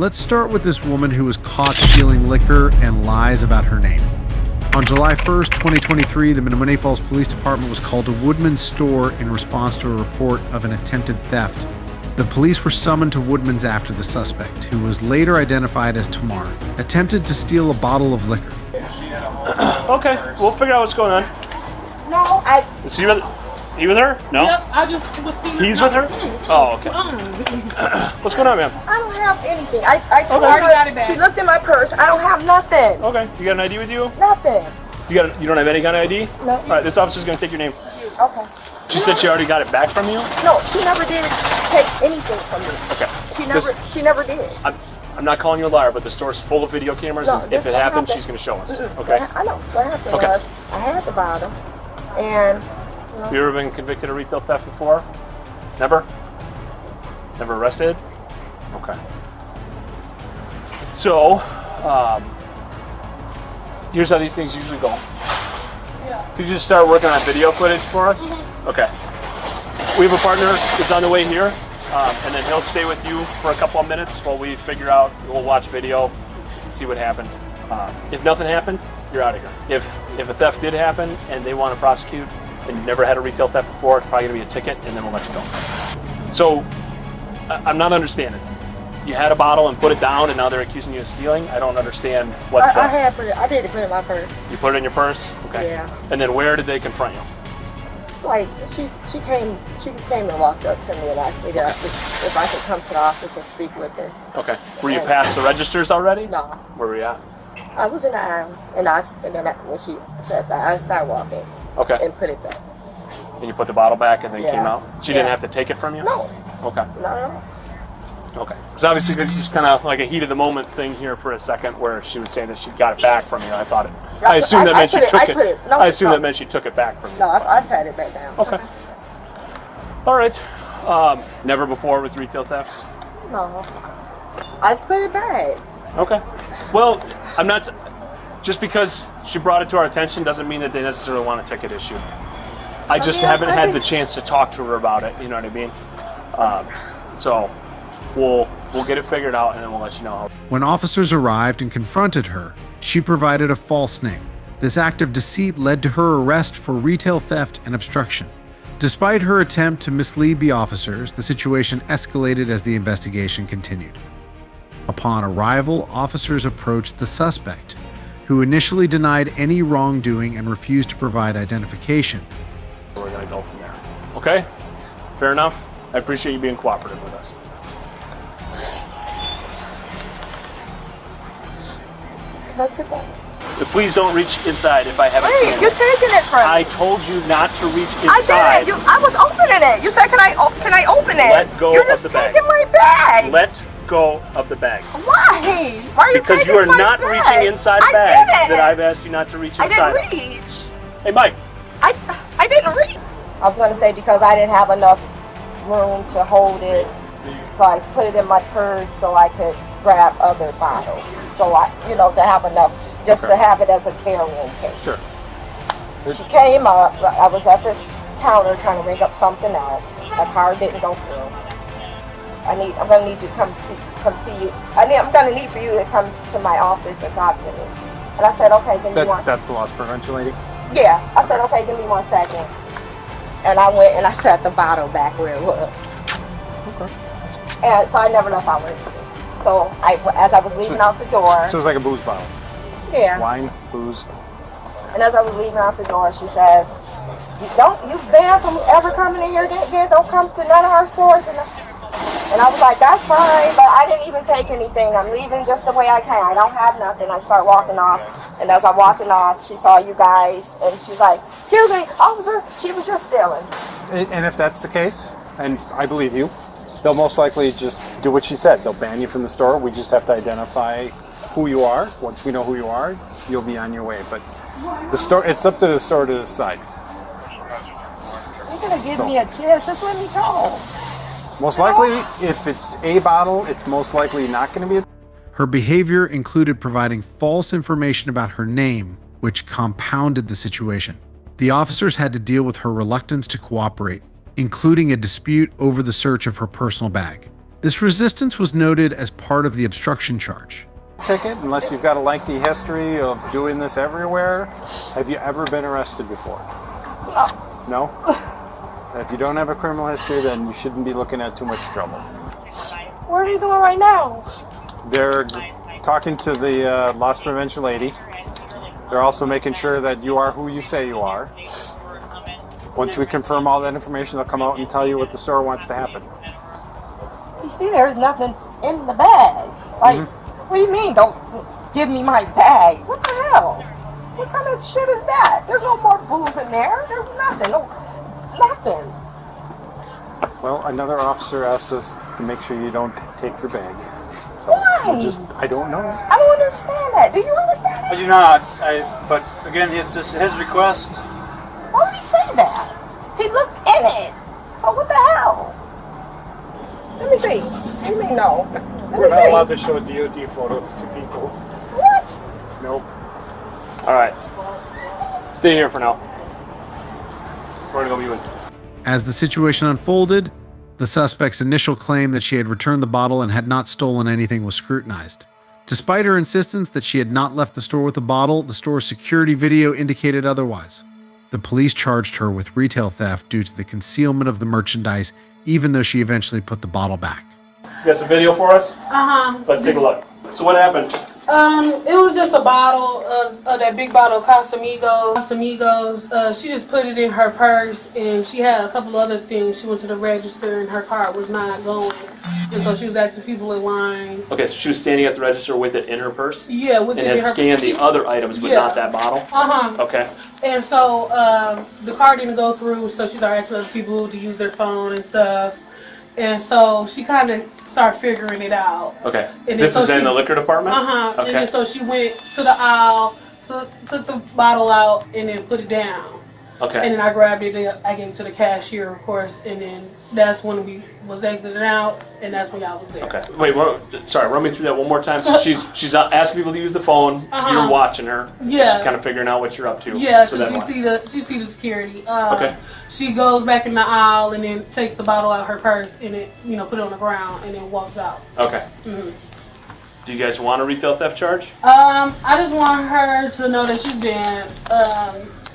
Let's start with this woman who was caught stealing liquor and lies about her name. On July 1st, 2023, the Menominee Falls Police Department was called to Woodman's store in response to a report of an attempted theft. The police were summoned to Woodman's after the suspect, who was later identified as Tamar, attempted to steal a bottle of liquor. Okay, we'll figure out what's going on. No, Is he with her? No? Yep, I just was seeing. He's with her? Oh, okay. What's going on, ma'am? I don't have anything. I told Okay. her. She looked in my purse. I don't have nothing. Okay, you got an ID with you? Nothing. You don't have any kind of ID? No. All right, this officer's gonna take your name. Okay. She said she already got it back from you? No, she never did take anything from me. Okay. She never did. I'm not calling you a liar, but the store's full of video cameras. No, If it happened, she's gonna show us. Okay? I know. What happened Okay. was I had the bottle, and You ever been convicted of retail theft before? Never? Never arrested? Okay. So, here's how these things usually go. Could you just start working on video footage for us? Okay. We have a partner that's on the way here, and then he'll stay with you for a couple of minutes while we figure out, we'll watch video, see what happened. If nothing happened, you're out of here. If a theft did happen and they want to prosecute, and you've never had a retail theft before, it's probably going to be a ticket, and then we'll let you go. So, I'm not understanding. You had a bottle and put it down, and now they're accusing you of stealing? I don't understand what. I did put it in my purse. You put it in your purse? Okay. Yeah. And then where did they confront you? Like she came and walked up to me and asked me if I could come to the office and speak with her. Okay. Were you past the registers already? No. Where were you at? I was in the aisle, and then when she said that, I started walking. Okay. And put it back. And you put the bottle back and then you came out? She didn't Yeah. have to take it from you? No. Okay. Not at all. Okay. Because obviously it's just kind of like a heat of the moment thing here for a second where she was saying that she got it back from you. I thought it. I assumed that meant she took it. I assumed that meant she took it back from you. No, I had it back down. Okay. All right. Never before with retail thefts? No. I put it back. Okay. Well, I'm not. Just because she brought it to our attention doesn't mean that they necessarily want a ticket issue. I just haven't had the chance to talk to her about it. You know what I mean? So we'll get it figured out and then we'll let you know. When officers arrived and confronted her, she provided a false name. This act of deceit led to her arrest for retail theft and obstruction. Despite her attempt to mislead the officers, the situation escalated as the investigation continued. Upon arrival, officers approached the suspect, who initially denied any wrongdoing and refused to provide identification. We're going to go from there. Okay? Fair enough? I appreciate you being cooperative with us. Can I sit down? Please don't reach inside if I haven't seen Wait, it. you're taking it from me. I told you not to reach I inside. didn't. I was opening it. You said, can I open it? Let go You're of just the bag. taking my bag. Let go of the bag. Why? Why are you Because taking you are my not bag? reaching inside I bags didn't. that I've asked you not to reach I inside. didn't reach. Hey, Mike. I didn't reach. I was going to say because I didn't have enough room to hold it, so I put it in my purse so I could grab other bottles. So to have enough, just to have it as a carrying case. Sure. She came up. I was at the counter trying to ring up something else. My card didn't go through. I'm gonna need you to come see you. I'm gonna need for you to come to my office and talk to me. And I said, okay, give me one. That's the loss prevention lady? Yeah. I said, okay, give me 1 second. And I went and I set the bottle back where it was. Okay. And so I never left out with anything. So as I was leaving out the door. So it's like a booze bottle? Yeah. Wine, booze? And as I was leaving out the door, she says, you banned from ever coming in here again. Don't come to none of our stores. And I was like, that's fine, but I didn't even take anything. I'm leaving just the way I came. I don't have nothing. I start walking off. And as I'm walking off, she saw you guys, and she's like, excuse me, officer, she was just stealing. And if that's the case, and I believe you, they'll most likely just do what she said. They'll ban you from the store. We just have to identify who you are. Once we know who you are, you'll be on your way. But the store, it's up to the store to decide. You're going to give me a chance. Just let me go. Most likely, if it's a bottle, it's most likely not going to be a... Her behavior included providing false information about her name, which compounded the situation. The officers had to deal with her reluctance to cooperate, including a dispute over the search of her personal bag. This resistance was noted as part of the obstruction charge. Ticket, unless you've got a lengthy history of doing this everywhere. Have you ever been arrested before? No? If you don't have a criminal history, then you shouldn't be looking at too much trouble. What are you doing right now? They're talking to the loss prevention lady. They're also making sure that you are who you say you are. Once we confirm all that information, they'll come out and tell you what the store wants to happen. You see, there's nothing in the bag. Like, what do you mean, don't give me my bag? What the hell? What kind of shit is that? There's no more booze in there. There's nothing. No, nothing. Well, another officer asked us to make sure you don't take your bag. So Why? I don't know. I don't understand that. Do you understand that? I do not. But again, it's just his request. Why would he say that? He looked in it. So what the hell? Let me see. What do you mean no? Let We're me not see. allowed to show DOT photos to people. What? Nope. All right. Stay here for now. We're gonna go be with you. As the situation unfolded, the suspect's initial claim that she had returned the bottle and had not stolen anything was scrutinized. Despite her insistence that she had not left the store with the bottle, the store's security video indicated otherwise. The police charged her with retail theft due to the concealment of the merchandise, even though she eventually put the bottle back. You got some video for us? Let's take a look. So what happened? It was just a bottle of that big bottle of Casamigos. She just put it in her purse, and she had a couple other things. She went to the register, and her card was not going, and so she was asking people in line. Okay, so she was standing at the register with it in her purse? Yeah, with And it had in her scanned the other items, but Yeah. not that bottle? Okay. And so the card didn't go through, so she started asking other people to use their phone and stuff. And so she kind of started figuring it out. Okay. And This then is so in she- the liquor department? And Okay. then so she went to the aisle, took the bottle out, and then put it down. Okay. And then I grabbed it, I gave it to the cashier, of course, and then that's when we was exiting out, and that's when y'all was there. Okay. Wait, run me through that one more time. So she's asking people to use the phone. You're watching her. Yeah. She's kind of figuring out what you're up to. Yeah, So because then she what? see the security. Okay. She goes back in the aisle and then takes the bottle out of her purse and then put it on the ground and then walks out. Okay. Do you guys want a retail theft charge? I just want her to know that she's been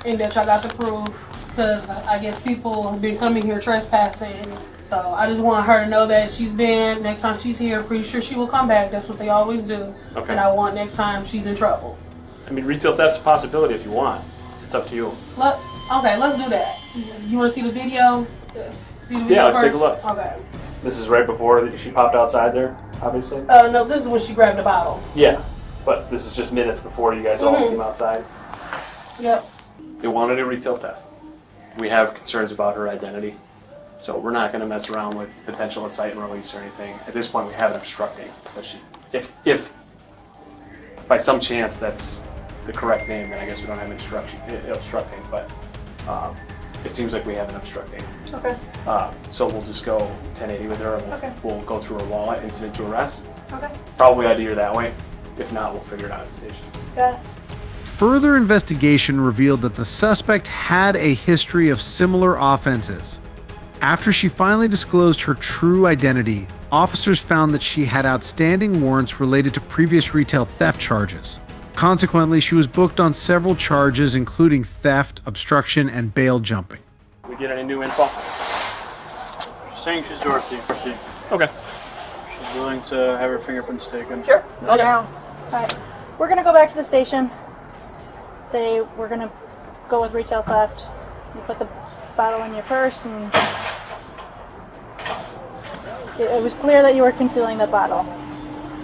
and that y'all got the proof, because I guess people have been coming here trespassing. So I just want her to know that she's been. Next time she's here, pretty sure she will come back. That's what they always do. Okay. And I want next time she's in trouble. I mean, retail theft's a possibility if you want. It's up to you. Okay, let's do that. You want to see the video? See the video Yeah, let's first? take a look. Okay. This is right before she popped outside there, obviously? No, this is when she grabbed the bottle. Yeah, but this is just minutes before you guys all came outside. Yep. They wanted a retail theft. We have concerns about her identity, so we're not going to mess around with potential incite and release or anything. At this point, we have an obstructing. But if by some chance that's the correct name, then I guess we don't have obstructing, but it seems like we have an obstructing. Okay. So we'll just go 1080 with her, and Okay. we'll go through a law incident to arrest. Okay. Probably ideal that way. If not, we'll figure it out at station. Yeah. Further investigation revealed that the suspect had a history of similar offenses. After she finally disclosed her true identity, officers found that she had outstanding warrants related to previous retail theft charges. Consequently, she was booked on several charges, including theft, obstruction, and bail jumping. We get any new info? She's saying she's Dorothy. Okay. She's willing to have her fingerprints taken. Sure. Go down. Alright, we're gonna go back to the station. We're gonna go with retail theft. You put the bottle in your purse, and it was clear that you were concealing the bottle.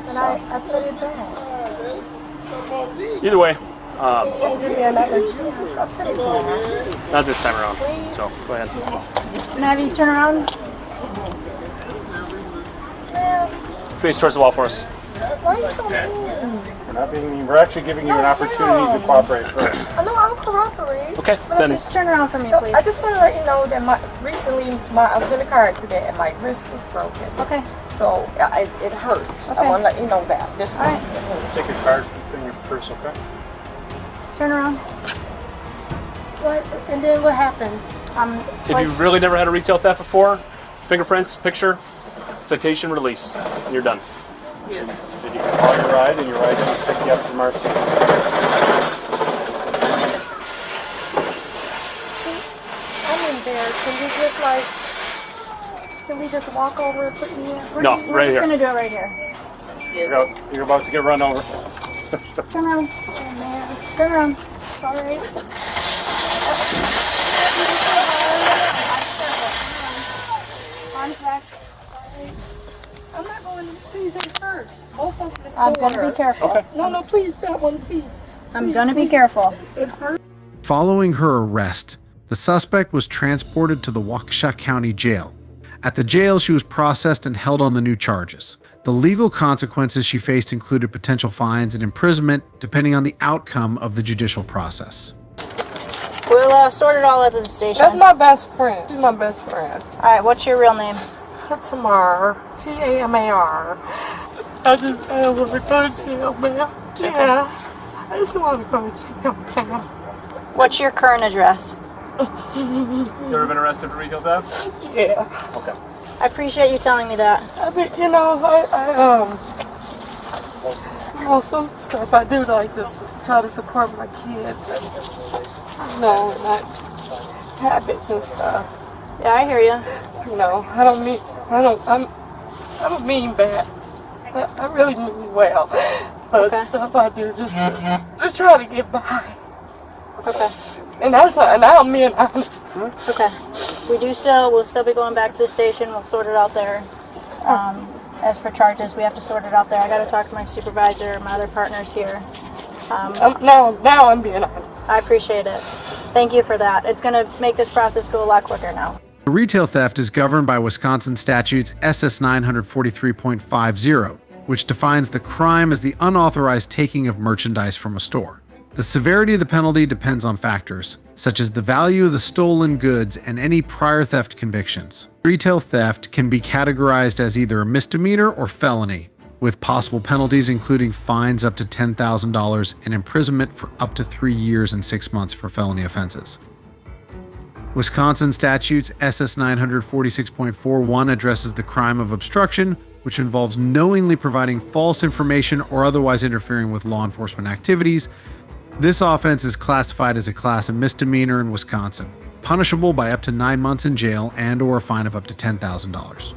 And I put it back. Either way, Just give me another chance. I put it back. not this time around. Please. So go ahead. Can I have you turn around? Face towards the wall for us. Why are you so mean? We're actually giving you an opportunity to cooperate first. I know I'll cooperate. Okay. Let's Then just turn around for me, So, please. I just want to let you know that recently I was in a car accident and my wrist was broken. Okay. So it hurts. I Okay. want to let you know that. This All right. one, it hurts. Take your card, put it in your purse, okay? Turn around. What? And then what happens? if you've really never had a retail theft before, fingerprints, picture, citation release, and you're done. Did you call your ride and your ride didn't pick you up from our scene? I'm embarrassed. Can we just walk over and put me in? No, We're right just here. gonna do it right here. You're about to get run over. Turn around. Oh man. Turn around. Sorry. Contact. I'm not going to please in first. Both of them. I'm gonna be careful. Okay. No, please, that one, please. I'm gonna be careful. It hurts. Following her arrest, the suspect was transported to the Waukesha County Jail. At the jail, she was processed and held on the new charges. The legal consequences she faced included potential fines and imprisonment, depending on the outcome of the judicial process. We'll sort it all at the station. That's my best friend. She's my best friend. All right. What's your real name? Tamar. Tamar. I want to go to jail, man. Yeah. I just want to go to jail, man. What's your current address? You ever been arrested for retail theft? Yeah. Okay. I appreciate you telling me that. I mean, some stuff I do like to try to support my kids and, not habits and stuff. Yeah, I hear you. I don't mean bad. I really mean well. But Okay. stuff I do just to try to get by. Okay. And I'm being honest. Okay. We'll still be going back to the station. We'll sort it out there. As for charges, we have to sort it out there. I got to talk to my supervisor, my other partners here. Now I'm being honest. I appreciate it. Thank you for that. It's going to make this process go a lot quicker now. Retail theft is governed by Wisconsin statutes SS 943.50, which defines the crime as the unauthorized taking of merchandise from a store. The severity of the penalty depends on factors, such as the value of the stolen goods and any prior theft convictions. Retail theft can be categorized as either a misdemeanor or felony, with possible penalties including fines up to $10,000 and imprisonment for up to 3 years and 6 months for felony offenses. Wisconsin statutes SS 946.41 addresses the crime of obstruction, which involves knowingly providing false information or otherwise interfering with law enforcement activities. This offense is classified as a class of misdemeanor in Wisconsin, punishable by up to 9 months in jail and/or a fine of up to $10,000.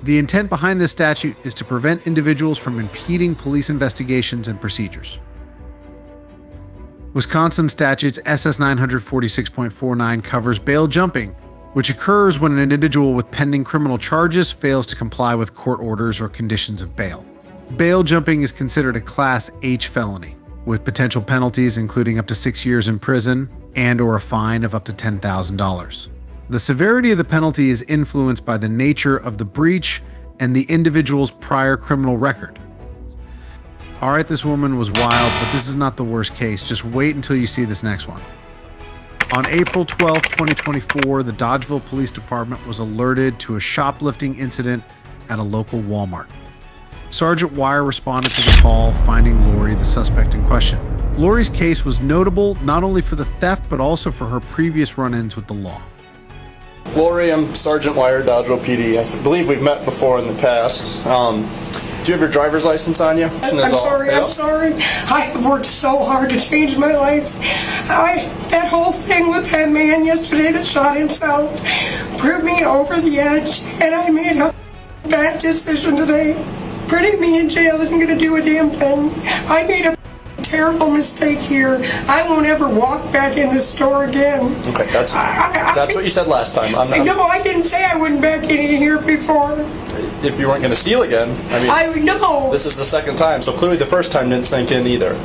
The intent behind this statute is to prevent individuals from impeding police investigations and procedures. Wisconsin statutes SS 946.49 covers bail jumping, which occurs when an individual with pending criminal charges fails to comply with court orders or conditions of bail. Bail jumping is considered a Class H felony, with potential penalties including up to 6 years in prison and/or a fine of up to $10,000. The severity of the penalty is influenced by the nature of the breach and the individual's prior criminal record. All right, this woman was wild, but this is not the worst case. Just wait until you see this next one. On April 12, 2024, the Dodgeville Police Department was alerted to a shoplifting incident at a local Walmart. Sergeant Wire responded to the call, finding Lori, the suspect in question. Lori's case was notable not only for the theft, but also for her previous run-ins with the law. Lori, I'm Sergeant Wire, Dodgeville PD. I believe we've met before in the past. Do you have your driver's license on you? I'm sorry. I have worked so hard to change my life. That whole thing with that man yesterday that shot himself put me over the edge, and I made a bad decision today. Putting me in jail isn't going to do a damn thing. I made a terrible mistake here. I won't ever walk back in this store again. Okay, that's what you said last time. No, I didn't say I wouldn't back in here before. If you weren't going to steal again, I know. This is the second time, so clearly the first time didn't sink in either.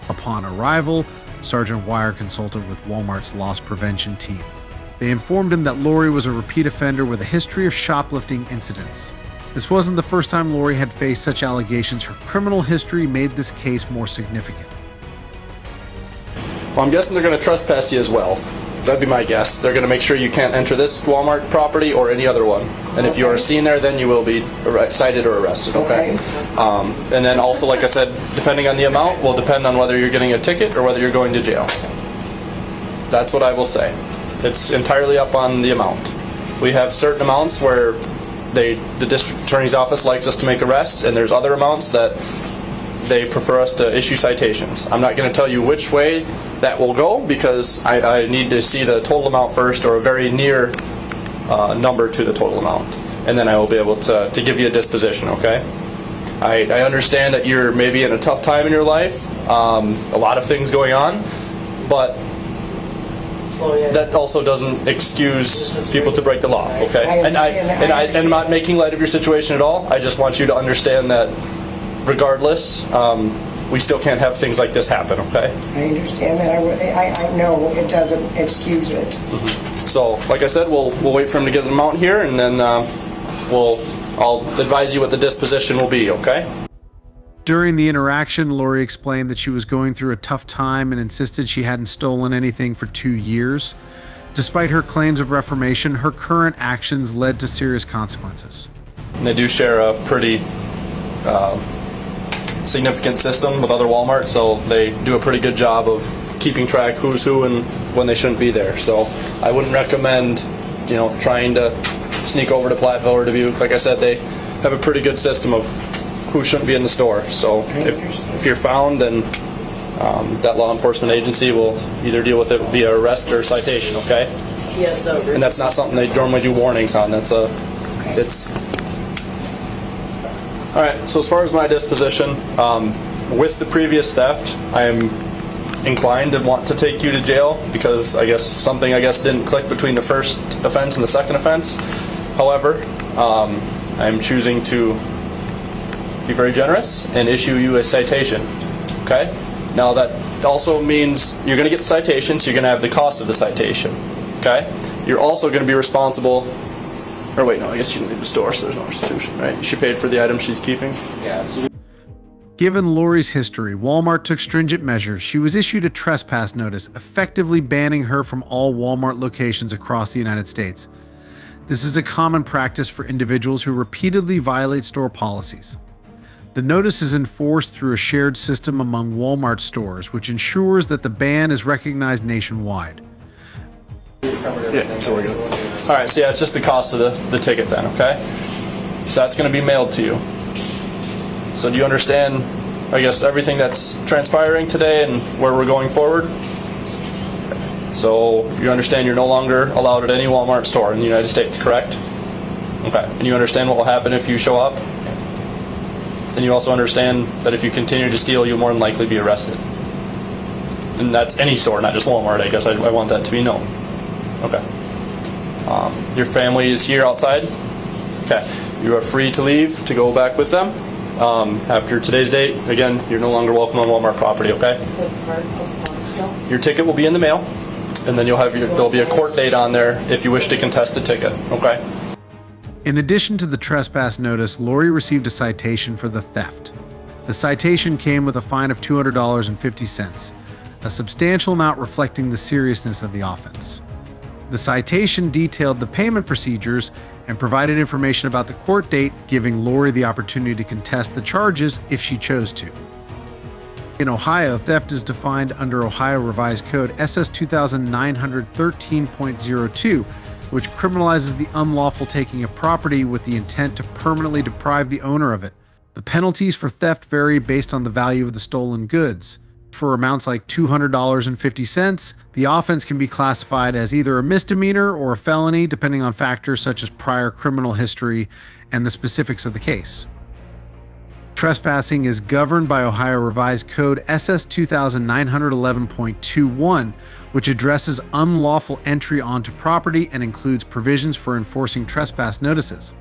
Upon arrival, Sergeant Wire consulted with Walmart's loss prevention team. They informed him that Lori was a repeat offender with a history of shoplifting incidents. This wasn't the first time Lori had faced such allegations. Her criminal history made this case more significant. Well, I'm guessing they're going to trespass you as well. That'd be my guess. They're going to make sure you can't enter this Walmart property or any other one. And if you are seen there, then you will be cited or arrested, okay? And then also, like I said, depending on the amount, will depend on whether you're getting a ticket or whether you're going to jail. That's what I will say. It's entirely up on the amount. We have certain amounts where the district attorney's office likes us to make arrests, and there's other amounts that they prefer us to issue citations. I'm not going to tell you which way that will go because I need to see the total amount first, or a very near number to the total amount, and then I will be able to give you a disposition, okay? I understand that you're maybe in a tough time in your life, a lot of things going on, but that also doesn't excuse people to break the law, okay? And I'm not making light of your situation at all. I just want you to understand that regardless, we still can't have things like this happen, okay? I understand that. I know it doesn't excuse it. Mm-hmm. So, like I said, we'll wait for him to get an amount here, and then I'll advise you what the disposition will be, okay? During the interaction, Lori explained that she was going through a tough time and insisted she hadn't stolen anything for 2 years. Despite her claims of reformation, her current actions led to serious consequences. And they do share a pretty significant system with other Walmarts, so they do a pretty good job of keeping track who's who and when they shouldn't be there. So I wouldn't recommend, trying to sneak over to Platteville or Dubuque. Like I said, they have a pretty good system of who shouldn't be in the store. So if you're found, then that law enforcement agency will either deal with it via arrest or citation, okay? Yes, no. And that's not something they normally do warnings on. All right, so as far as my disposition, with the previous theft, I am inclined to want to take you to jail because something didn't click between the first offense and the second offense. However, I'm choosing to be very generous and issue you a citation, okay? Now that also means you're going to get citations, so you're going to have the cost of the citation, okay? You're also going to be responsible. Or wait, no, I guess you didn't leave the store, so there's no restitution, right? She paid for the item she's keeping? Yeah. Given Lori's history, Walmart took stringent measures. She was issued a trespass notice, effectively banning her from all Walmart locations across the United States. This is a common practice for individuals who repeatedly violate store policies. The notice is enforced through a shared system among Walmart stores, which ensures that the ban is recognized nationwide. Yeah, so we're good. All right, so yeah, it's just the cost of the ticket then, okay? So that's going to be mailed to you. So do you understand, everything that's transpiring today and where we're going forward? So you understand you're no longer allowed at any Walmart store in the United States, correct? Okay, and you understand what will happen if you show up? And you also understand that if you continue to steal, you'll more than likely be arrested. And that's any store, not just Walmart, I guess. I want that to be known. Okay. Your family is here outside. Okay. You are free to leave to go back with them. After today's date, again, you're no longer welcome on Walmart property, okay? Your ticket will be in the mail, and then there'll be a court date on there if you wish to contest the ticket, okay? In addition to the trespass notice, Lori received a citation for the theft. The citation came with a fine of $200.50, a substantial amount reflecting the seriousness of the offense. The citation detailed the payment procedures and provided information about the court date, giving Lori the opportunity to contest the charges if she chose to. In Ohio, theft is defined under Ohio Revised Code SS 2913.02, which criminalizes the unlawful taking of property with the intent to permanently deprive the owner of it. The penalties for theft vary based on the value of the stolen goods. For amounts like $200.50, the offense can be classified as either a misdemeanor or a felony, depending on factors such as prior criminal history and the specifics of the case. Trespassing is governed by Ohio Revised Code SS 2911.21, which addresses unlawful entry onto property and includes provisions for enforcing trespass notices.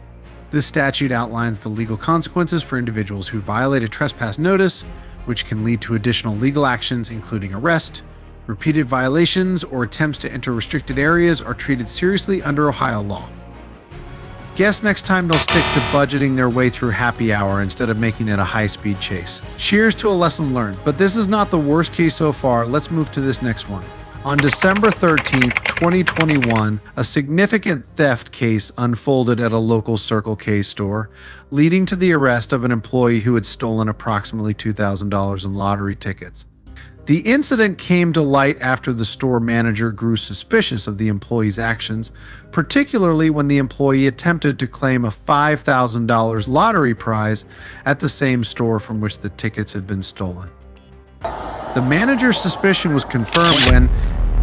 This statute outlines the legal consequences for individuals who violate a trespass notice, which can lead to additional legal actions including arrest. Repeated violations or attempts to enter restricted areas are treated seriously under Ohio law. Guess next time they'll stick to budgeting their way through happy hour instead of making it a high-speed chase. Cheers to a lesson learned, but this is not the worst case so far. Let's move to this next one. On December 13th, 2021, a significant theft case unfolded at a local Circle K store, leading to the arrest of an employee who had stolen approximately $2,000 in lottery tickets. The incident came to light after the store manager grew suspicious of the employee's actions, particularly when the employee attempted to claim a $5,000 lottery prize at the same store from which the tickets had been stolen. The manager's suspicion was confirmed when,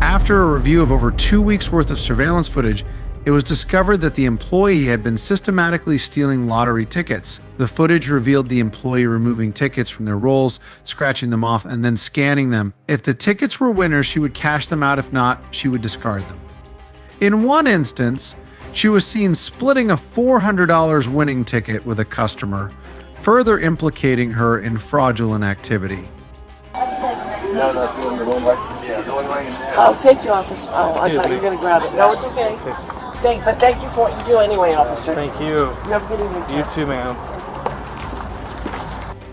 after a review of over 2 weeks' worth of surveillance footage, it was discovered that the employee had been systematically stealing lottery tickets. The footage revealed the employee removing tickets from their rolls, scratching them off, and then scanning them. If the tickets were winners, she would cash them out. If not, she would discard them. In one instance, she was seen splitting a $400 winning ticket with a customer, further implicating her in fraudulent activity. Oh, thank you, officer. Oh, I thought you were going to grab it. No, it's okay. But thank you for what you do anyway, officer. Thank you. You have a good evening, sir. You too, ma'am.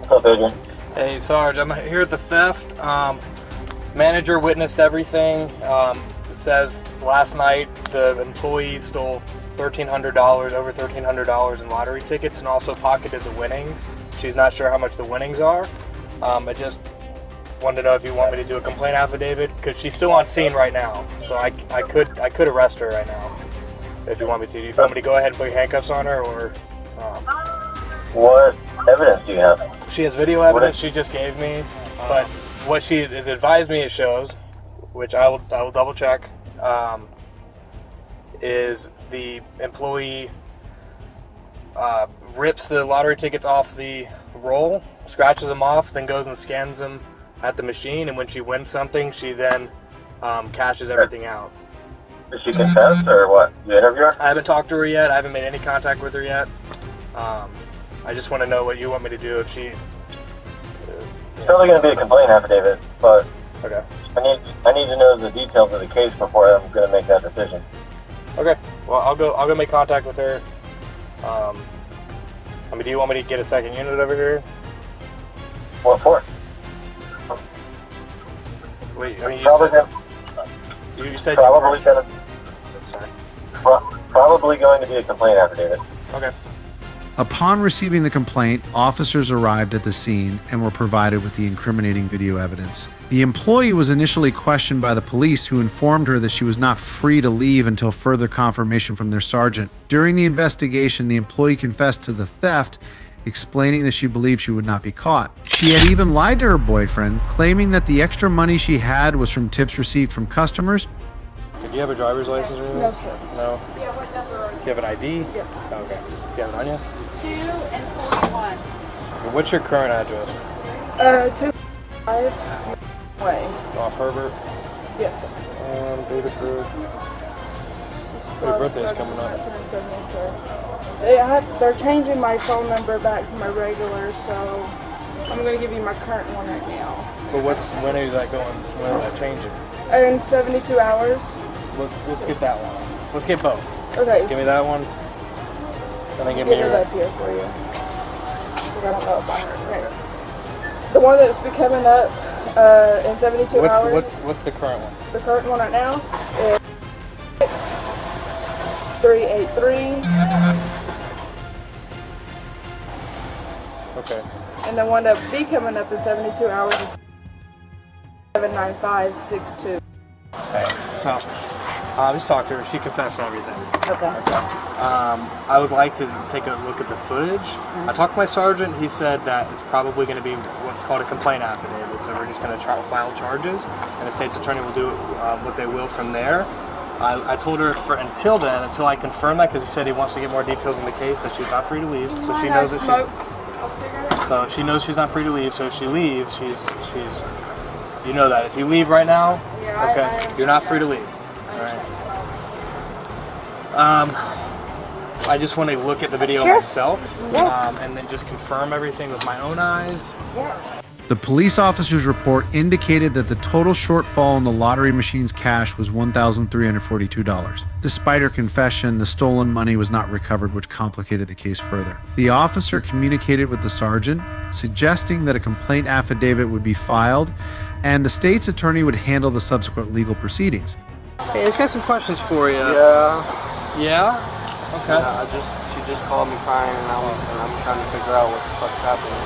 What's up, Adrian? Hey, Sarge, I'm here at the theft. Manager witnessed everything. It says last night the employee stole $1,300, over $1,300 in lottery tickets, and also pocketed the winnings. She's not sure how much the winnings are. I just wanted to know if you want me to do a complaint affidavit, because she's still on scene right now. So I could arrest her right now if you want me to. Do you want me to go ahead and put handcuffs on her, or? What evidence do you have? She has video evidence she just gave me, but what she has advised me it shows, which I will double check, is the employee rips the lottery tickets off the roll, scratches them off, then goes and scans them at the machine, and when she wins something, she then cashes everything out. Did she confess, or what? You interview her? I haven't talked to her yet. I haven't made any contact with her yet. I just want to know what you want me to do if she... It's probably going to be a complaint affidavit, but Okay. I need to know the details of the case before I'm going to make that decision. Okay. Well, I'll go make contact with her. Do you want me to get a second unit over here? What for? Wait, I mean, you said probably you gonna, probably going to be a complaint affidavit. Okay. Upon receiving the complaint, officers arrived at the scene and were provided with the incriminating video evidence. The employee was initially questioned by the police, who informed her that she was not free to leave until further confirmation from their sergeant. During the investigation, the employee confessed to the theft, explaining that she believed she would not be caught. She had even lied to her boyfriend, claiming that the extra money she had was from tips received from customers. Do you have a driver's license or anything? No, sir. No? Do you have an ID? Yes. Okay. Do you have it on you? 2 and 41. What's your current address? 2-5 way. Off Herbert? Yes, sir. Date of birth. Your birthday's coming up. 1970, sir. They're changing my phone number back to my regular, so I'm going to give you my current one right now. But when is that going? When is that changing? In 72 hours. Let's get that one. Let's get both. Okay. Give me that one. And then give me Get your... it up here for you. Because I don't know it by heart. Okay. The one that's been coming up in 72 hours. What's the current one? The current one right now is 383. Okay. And the one that will be coming up in 72 hours is 79562. Okay. So, I just talked to her. She confessed to everything. Okay. I would like to take a look at the footage. I talked to my sergeant. He said that it's probably going to be what's called a complaint affidavit. So we're just going to file charges, and the state's attorney will do what they will from there. I told her until then, until I confirm that, because he said he wants to get more details in the case, that she's not free to leave. So she knows that she knows she's not free to leave. So if she leaves, she's you know that. If you leave right now, okay, you're not free to leave. All right. I just want to look at the video myself, and then just confirm everything with my own eyes. The police officer's report indicated that the total shortfall in the lottery machine's cash was $1,342. Despite her confession, the stolen money was not recovered, which complicated the case further. The officer communicated with the sergeant, suggesting that a complaint affidavit would be filed, and the state's attorney would handle the subsequent legal proceedings. Hey, I just got some questions for you. Yeah? Okay. She just called me crying, and I'm trying to figure out what the fuck's happening.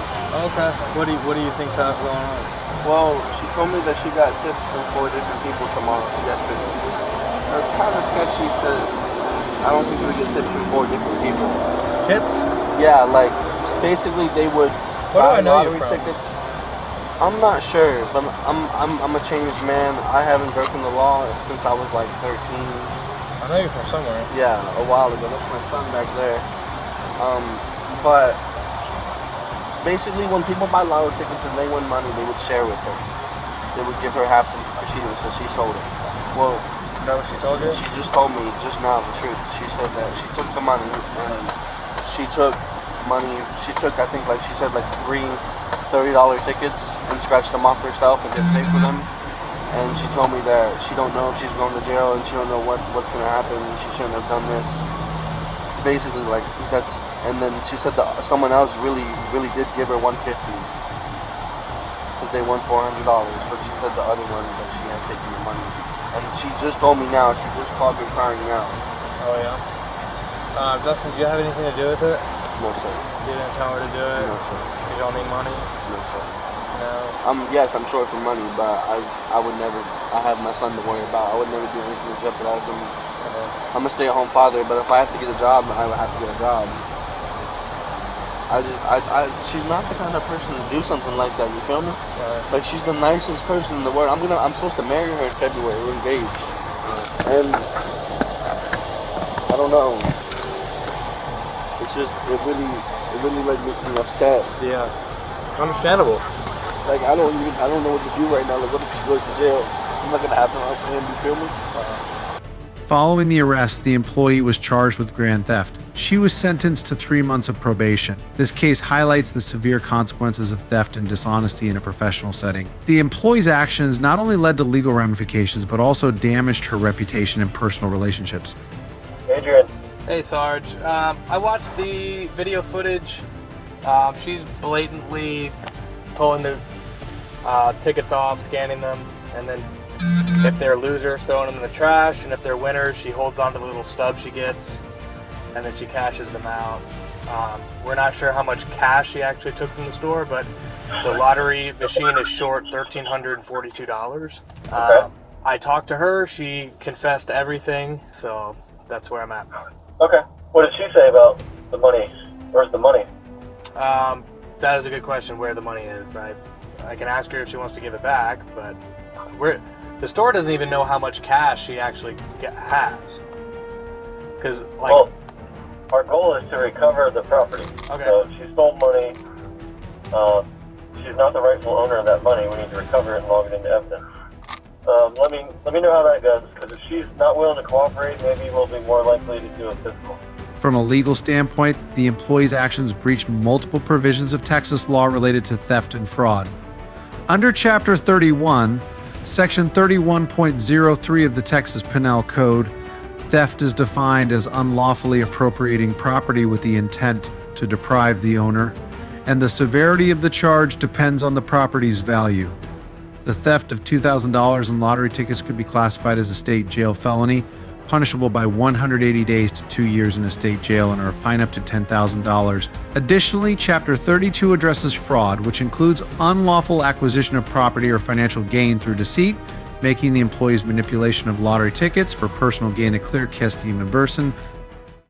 Okay. What do you think's going on? Well, she told me that she got tips from 4 different people yesterday. It was kind of sketchy because I don't think we would get tips from 4 different people. Tips? Yeah, like basically they would Where do buy I know you lottery from? tickets. I'm not sure, but I'm a changed man. I haven't broken the law since I was like 13. I know you're from somewhere. Yeah, a while ago. That's my son back there. But basically, when people buy lotto tickets and they win money, they would share with her. They would give her half the she sold it. Well, is that what she told you? She just told me just now the truth. She said that she took the money and she took I think like she said like 3 $30 tickets and scratched them off herself and didn't pay for them. And she told me that she don't know if she's going to jail and she don't know what's going to happen. She shouldn't have done this. Basically, like that's. And then she said that someone else really did give her $150 because they won $400. But she said the other one that she had taken the money. And she just told me now. She just called me crying out. Oh yeah. Dustin, do you have anything to do with it? No sir. You didn't tell her to do it? No sir. You don't need money? No sir. No. Yes, I'm short for money, but I would never. I have my son to worry about. I would never do anything to jeopardize him. I'm a stay-at-home father, but if I have to get a job, I would have to get a job. She's not the kind of person to do something like that. You feel me? Like she's the nicest person in the world. I'm supposed to marry her in February. We're engaged, and I don't know. It's just it really like makes me upset. Yeah. Understandable. Like I don't know what to do right now. Like what if she goes to jail? I'm not gonna have to him. You feel me? Following the arrest, the employee was charged with grand theft. She was sentenced to 3 months of probation. This case highlights the severe consequences of theft and dishonesty in a professional setting. The employee's actions not only led to legal ramifications, but also damaged her reputation and personal relationships. Adrian. Hey Sarge, I watched the video footage. She's blatantly pulling the tickets off, scanning them, and then if they're losers, throwing them in the trash, and if they're winners, she holds onto the little stub she gets, and then she cashes them out. We're not sure how much cash she actually took from the store, but the lottery machine is short $1,342. I talked to her, she confessed everything, so that's where I'm at. Okay. What did she say about the money? Where's the money? That is a good question, where the money is. I can ask her if she wants to give it back, but the store doesn't even know how much cash she actually has. Because, like... Well, our goal is to recover the property. Okay. So she stole money. She's not the rightful owner of that money. We need to recover it and log it into evidence. Let me know how that goes, because if she's not willing to cooperate, maybe we'll be more likely to do a physical. From a legal standpoint, the employee's actions breached multiple provisions of Texas law related to theft and fraud. Under Chapter 31, Section 31.03 of the Texas Penal Code, theft is defined as unlawfully appropriating property with the intent to deprive the owner, and the severity of the charge depends on the property's value. The theft of $2,000 in lottery tickets could be classified as a state jail felony, punishable by 180 days to 2 years in a state jail and a fine up to $10,000. Additionally, Chapter 32 addresses fraud, which includes unlawful acquisition of property or financial gain through deceit, making the employee's manipulation of lottery tickets for personal gain a clear case in person